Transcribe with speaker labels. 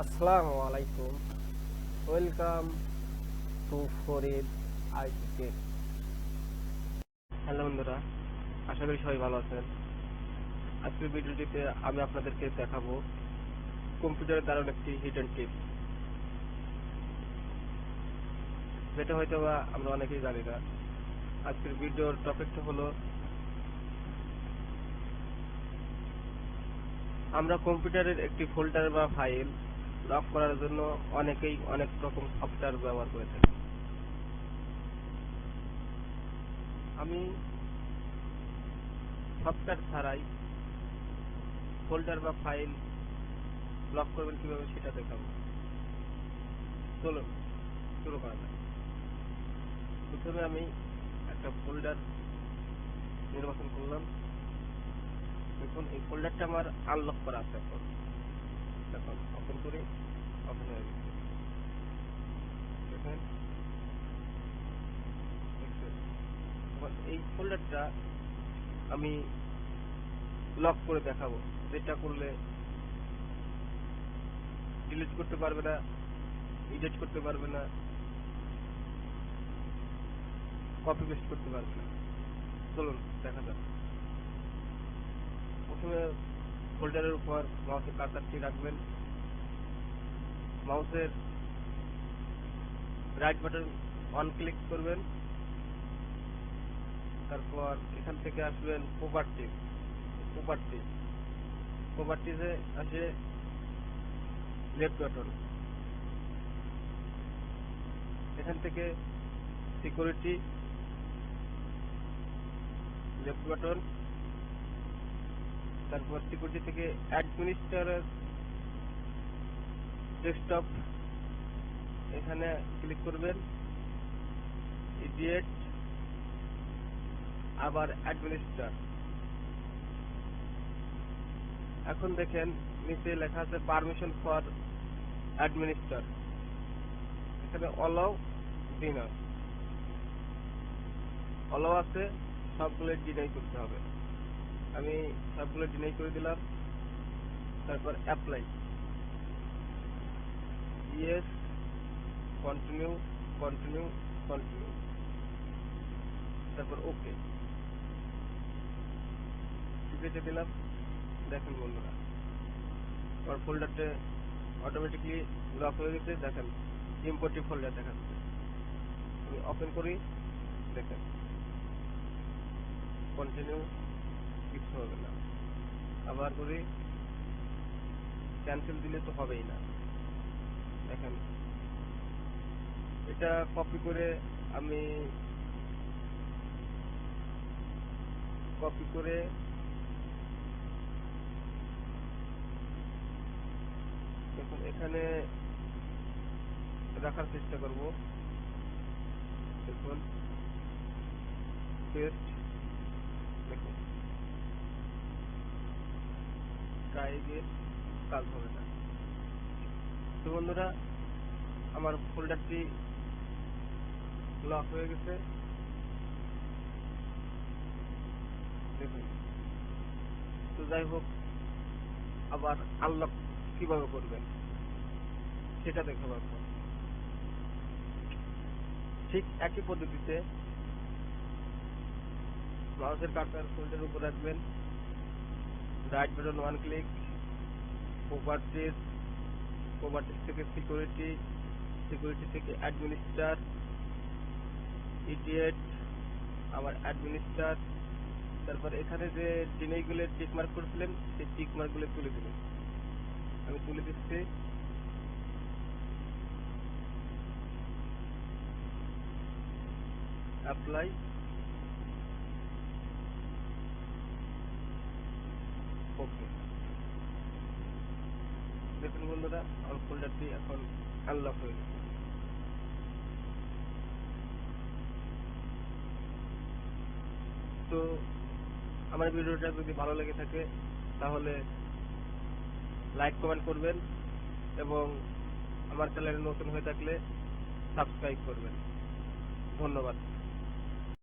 Speaker 1: আসসালামু আলাইকুম, welcome to Farid IT take. Hello বন্ধুরা, আশা করি সবাই ভালো আছেন। আজকের ভিডিওটিতে আমি আপনাদেরকে দেখাবো কম্পিউটারের দারুণ একটি হিডেন টিপ, যেটা হয়তো বা আমরা অনেকেই জানি না। আজকের ভিডিওর টপিকটা হলো আমরা কম্পিউটারের একটি ফোল্ডার বা ফাইল লক করার জন্য অনেকেই অনেক রকম সফটওয়্যার ব্যবহার করে থাকি। আমি সফটওয়্যার ছাড়াই ফোল্ডার বা ফাইল লক করবেন কিভাবে সেটা দেখাবো। চলুন শুরু করা যাক। প্রথমে আমি একটা ফোল্ডার নির্বাচন করলাম। দেখুন এই ফোল্ডারটা আমার আনলক করা আছে। এখন ওপেন করি, ওপেন হয়ে গেছে। দেখেন এই ফোল্ডারটা আমি লক করে দেখাবো, যেটা করলে ডিলিট করতে পারবে না, এডিট করতে পারবে না, কপি পেস্ট করতে পারবে না। চলুন দেখা যাক। প্রথমে ফোল্ডারের উপর মাউসের কার্সারটি রাখবেন। মাউসের রাইট বাটন অন ক্লিক করবেন। তারপর এখান থেকে আসবেন প্রপার্টিজে আসে লেফট বাটন। এখান থেকে সিকিউরিটি, লেফট বাটন। তারপর সিকিউরিটি থেকে অ্যাডমিনিস্ট্রেটর ডেস্কটপ, এখানে ক্লিক করবেন। ইডিয়েট, আবার অ্যাডমিনিস্ট্রেটর। এখন দেখেন নিচে লেখা আছে পারমিশন ফর অ্যাডমিনিস্ট্রেটর। এখানে অলাও, ডিনার, অলাও আছে, সবগুলো ডিনাই করতে হবে। আমি সবগুলো ডিনাই করে দিলাম। তারপর apply, yes, continue, continue, continue, তারপর ওকে টিপে দিলাম। দেখেন বন্ধুরা, আমার ফোল্ডারটা অটোমেটিকলি লক হয়ে গেছে। দেখেন ইম্পোর্টিভ ফোল্ডার দেখাচ্ছে। আমি ওপেন করি, দেখেন কন্টিনিউ, কিছু হবে না। আবার করি, ক্যান্সেল দিলে তো হবেই না। দেখেন এটা কপি করে আমি দেখুন এখানে রাখার চেষ্টা করব। দেখুন পেস্ট, দেখুন ট্রাই দিয়ে কাজ হবে না। তো বন্ধুরা, আমার ফোল্ডারটি লক হয়ে গেছে। দেখুন, তো যাই হোক, আবার আনলক কিভাবে করবেন সেটা দেখাবো এখন। ঠিক একই পদ্ধতিতে মাউসের কার্সার ফোল্ডারের উপর রাখবেন। Right button one click, properties থেকে সিকিউরিটি থেকে অ্যাডমিনিস্ট্রেটর, ইডিয়েট, আবার অ্যাডমিনিস্ট্রেটর। তারপর এখানে যে ডিনাইগুলো টিক মার্ক করেছিলেন সেই টিক মার্কগুলো তুলে দিবেন। আমি তুলে দিচ্ছি। অ্যাপ্লাই, ওকে। দেখুন বন্ধুরা, আমার ফোল্ডারটি এখন আনলক হয়ে গেছে। তো আমার ভিডিওটা যদি ভালো লেগে থাকে তাহলে লাইক কমেন্ট করবেন এবং আমার চ্যানেলে নতুন হয়ে থাকলে সাবস্ক্রাইব করবেন। ধন্যবাদ।